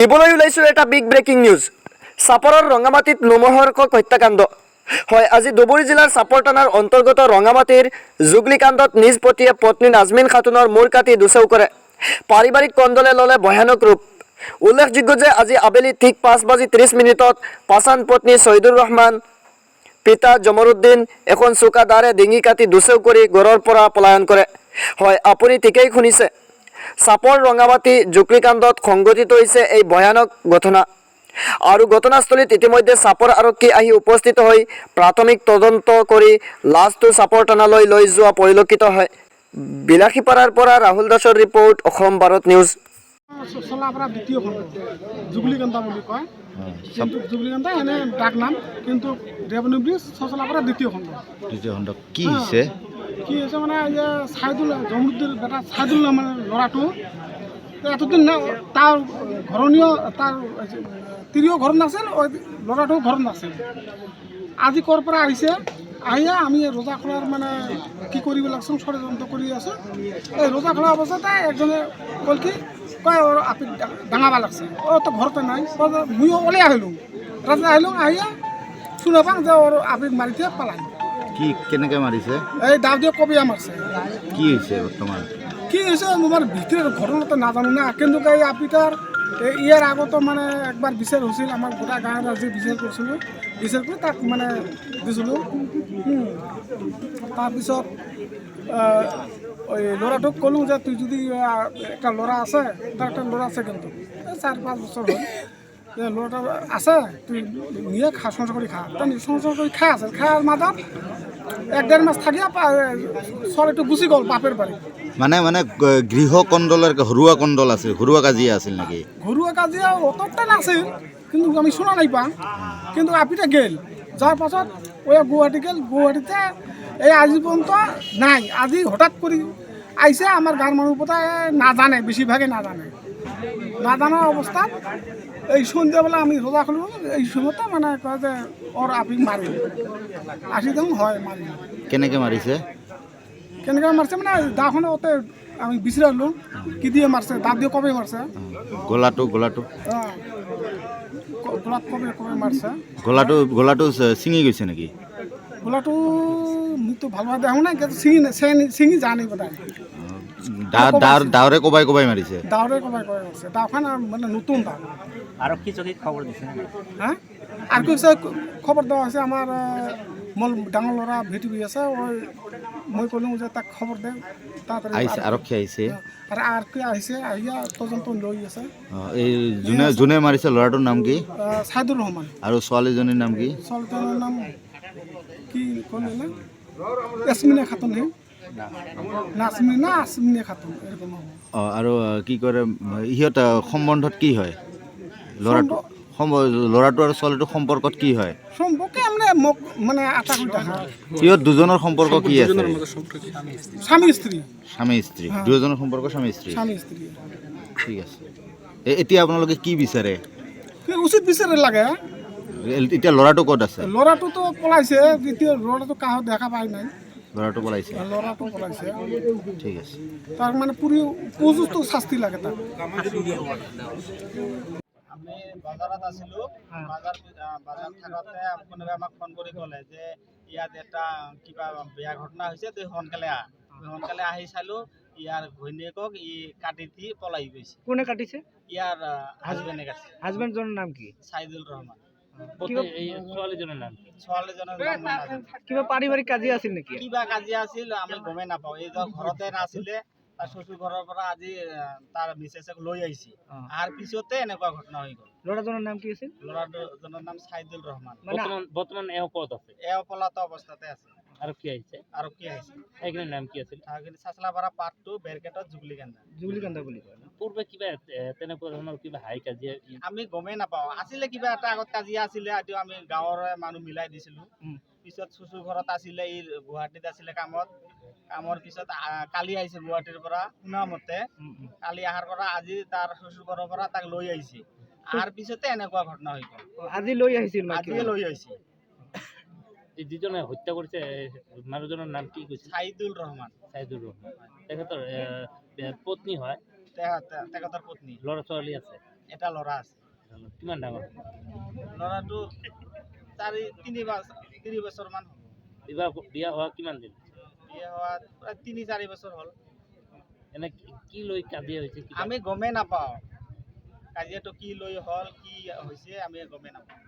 দিবলৈ ওলাইছোঁ এটা বিগ ব্ৰেকিং নিউজ। চাপৰৰ ৰঙামাটিত লোমহৰ্ষক হত্যাকাণ্ড হয়। আজি ধুবুৰী জিলাৰ চাপৰ থানাৰ অন্তৰ্গত ৰঙামাটিৰ জুগলিকাণ্ডত নিজ পতিয়ে পত্নী নাজমিন খাতুনৰ মূৰ কাটি দুচেও কৰে। পাৰিবাৰিক কন্দলে ল'লে ভয়ানক ৰূপ। উল্লেখযোগ্য যে আজি আবেলি ঠিক 5:30 পাছান পত্নী শহীদুৰ ৰহমান পিতা জমৰুদ্দিন এখন চোকা দাৰে ডিঙি কাটি দুচেও কৰি ঘৰৰ পৰা পলায়ন কৰে। হয়, আপুনি ঠিকেই শুনিছে, চাপৰ ৰঙামাটি জুগলিকাণ্ডত সংঘটিত হৈছে এই ভয়ানক ঘটনা। আৰু ঘটনাস্থলীত ইতিমধ্যে চাপৰ আৰক্ষী আহি উপস্থিত হৈ প্ৰাথমিক তদন্ত কৰি লাশটো চাপৰ থানালৈ লৈ যোৱা পৰিলক্ষিত হয়। বিলাসীপাৰাৰ পৰা ৰাহুল দাসৰ ৰিপৰ্ট, অসম ভাৰত নিউজ। চলাপাৰা দ্বিতীয় খণ্ড জুগলিকান্দা বুলি কয়, কিন্তু জুগলিকান্দা এনে ডাক নাম, কিন্তু ৰেভিনিউ ব্ৰিজ চলাপাৰা দ্বিতীয় খণ্ড। কি হৈছে মানে এই চাইদুল জমৰুদ্দিন বেটা চাইদুল মানে ল'ৰাটো এতদিন তাৰ ঘৰণীয় তাৰ তিৰিও ঘৰত নাছিল, ল'ৰাটো ঘৰত নাছিল। আজি ক'ৰ পৰা আহিছে, আহিয়া আমি ৰোজা খোলাৰ মানে কি কৰিব লাগছোন ষড়যন্ত্ৰ কৰি আছোঁ। এই ৰোজা খোলা অৱস্থাতে একজনে ক'ল কি কয় আপি ডাঙাবা লাগছে, তো ঘৰতে নাই, ময়ো ওলাই আহিলোঁ। ৰাতি আহিলোঁ, আহিয়া শুনা পাওঁ যে আপিক মাৰি দিয়ে পালাই। কি কেনেকৈ মাৰিছে? এই দাও দিয়ে কবিয়া মাৰছে। কি হৈছে বৰ্তমান? কি হৈছে মোৰ ভিতৰত ঘটনাটো নাজানো না, কিন্তু এই আপিটাৰ ইয়াৰ আগতো মানে একবাৰ বিচাৰ হৈছিল, আমাৰ গোটা গাঁৱত আজি বিচাৰ কৰিছিলোঁ, বিচাৰ কৰি তাক মানে দিছিলোঁ। তাৰপিছত ল'ৰাটোক ক'লোঁ যে তুই যদি একটা ল'ৰা আছে, তাৰ একটা ল'ৰা আছে, কিন্তু 4-5 বছৰ হ'ল, ল'ৰাটা আছে, তুই নিয়ে খা, সংসাৰ কৰি খা। তই সংসাৰ কৰি খাই আছিল, খাইৰ মাজত 1-1.5 মাস থাকিয়া ছোৱালীটো গুচি গ'ল বাপেৰ বাৰী। মানে গৃহ কণ্ডলৰ ঘৰুৱা কণ্ডল আছিল, ঘৰুৱা কাজিয়া আছিল নেকি? ঘৰুৱা কাজিয়া অতটা নাছিল, কিন্তু আমি শুনা নাই পাওঁ। কিন্তু আপিটা গেল, যাৰ পাছত গুৱাহাটী গেল, গুৱাহাটীতে এই আজি পৰ্যন্ত নাই। আজি হঠাৎ কৰি আহিছে, আমাৰ গাঁৱৰ মানুহ পতাই নাজানে, বেছিভাগে নাজানা অৱস্থাত এই সন্ধ্যাবেলা আমি ৰোজা খুলিব, এই সময়তে মানে কয় যে ওৰ আপিক মাৰিল। আসি দেখোন হয় মাৰিল। কেনেকৈ মাৰিছে? কেনেকৈ মারছে মানে দাখনে ওতে আমি বিচারলো কি দিয়ে মারছে, দাঁত দিয়ে কবে মারছে, গলাটো গোলাত কবে মারছে, গলাটো ছিঙি গৈছে নেকি? গোলাটো মোক তো ভালোভাবে দেখো না, কিন্তু ছিঙি জানি বোধহয় দাৱৰে কোবাই মাৰিছে। দাওৰে কবে মাৰছে, দাওখান মানে নতুন দাও। আৰক্ষী চকীত খবৰ দিছে হ্যাঁ, আৰ কি খবৰ দেওয়া হয়েছে আমাৰ মোৰ ডাঙৰ ল'ৰা ভিটিভি আছে, মই ক'লোঁ যে তাক খবৰ দে, তাড়াতাড়ি আৰক্ষী আহিছে আৰু আৰক্ষী আহিছে, আহিয়া তদন্ত লৈ আছে। এই যোনে মাৰিছে ল'ৰাটোৰ নাম কি? চাইদুৰ ৰহমান। আৰু ছোৱালীজনীৰ নাম কি? ছোৱালীজনীৰ নাম কি ক'লে না, ইয়াসমিনা খাতুন, হে নাজমিনা খাতুন এরকম হ'ব। আৰু কি কৰে ইহঁত সম্বন্ধত কি হয়? ল'ৰাটো আৰু ছোৱালীটোৰ সম্পৰ্কত কি হয়? সম্পৰ্কে মোক মানে আটা কৰি দেখা। ইহঁত দুজনৰ সম্পৰ্ক কি আছে? স্বামী স্ত্ৰী দুজনৰ সম্পৰ্ক স্বামী স্ত্ৰী। ঠিক আছে, এতিয়া আপোনালোকে কি বিচাৰে? উচিত বিচাৰে লাগে। এতিয়া ল'ৰাটো ক'ত আছে? ল'ৰাটোতো পলাইছে, এতিয়া ল'ৰাটো কাহত দেখা পাই নাই। ল'ৰাটো পলাইছে। ঠিক আছে, তাৰ মানে উপযুক্ত শাস্তি লাগে তাক। আমি বাজাৰত আছিলোঁ, বাজাৰ থাকোঁতে কোনোবাই আমাক ফোন কৰি ক'লে যে ইয়াত এটা কিবা বেয়া ঘটনা হৈছে, তই সোনকালে আহ। সোনকালে আহি চালোঁ, ইয়াৰ ঘৈণীয়েকক কাটি দি পলাই গৈছে। কোনে কাটিছে? ইয়াৰ হাজবেণ্ডে কাটিছে। হাজবেণ্ডজনৰ নাম কি? চাইদুল ৰহমান। ছোৱালীজনৰ নাম কি? ছোৱালীজনৰ নাম মই নাজানো। কিবা পাৰিবাৰিক কাজিয়া আছিল নেকি? কিবা কাজিয়া আছিল আমি গমেই নাপাওঁ। এই ঘৰতে নাছিলে, তাৰ শ্বশুৰ ঘৰৰ পৰা আজি তাৰ মিছেছক লৈ আহিছে। অহাৰ পিছতে এনেকুৱা ঘটনা হৈ গ'ল। ল'ৰাজনৰ নাম কি আছিল? ল'ৰাজনৰ নাম চাইদুল ৰহমান। বৰ্তমান এওঁ ক'ত আছে? এওঁ পলাতক অৱস্থাতে আছে। আৰক্ষী আহিছে। এইখিনিৰ নাম কি আছিল? চাচলাপাৰা পাৰ্ট 2 বেৰকেটত জুগলিকান্দা বুলি কয়। পূৰ্বে কিবা তেনেকুৱা ধৰণৰ কিবা হাই কাজিয়া আমি গমেই নাপাওঁ। আছিলে কিবা এটা আগত কাজিয়া আছিলে, এইটো আমি গাঁৱৰে মানুহ মিলাই দিছিলোঁ। পিছত শ্বশুৰ ঘৰত আছিলে, ই গুৱাহাটীত আছিলে কামৰ পিছত কালি আহিছে গুৱাহাটীৰ পৰা, শুনা মতে কালি অহাৰ পৰা আজি তাৰ শ্বশুৰ ঘৰৰ পৰা তাক লৈ আহিছে। অহাৰ পিছতে এনেকুৱা ঘটনা হৈ গ'ল। আজি লৈ আহিছিল? আজিয়ে লৈ আহিছে। যিজনে হত্যা কৰিছে মানুহজনৰ নাম কি কৈছে? চাইদুল ৰহমান। তেখেতৰ পত্নী হয়? তেখেতৰ পত্নী। ল'ৰা ছোৱালী আছে? এটা ল'ৰা আছে। কিমান ডাঙৰ? ল'ৰাটো 3 বছৰমান হ'ল। বিয়া হোৱা কিমান দিন? বিয়া হোৱা প্ৰায় 3-4 বছৰ হ'ল। এনে কি লৈ কাজিয়া হৈছে? আমি গমেই নাপাওঁ কাজিয়াটো কি লৈ হ'ল, কি হৈছে আমি গমেই নাপাওঁ।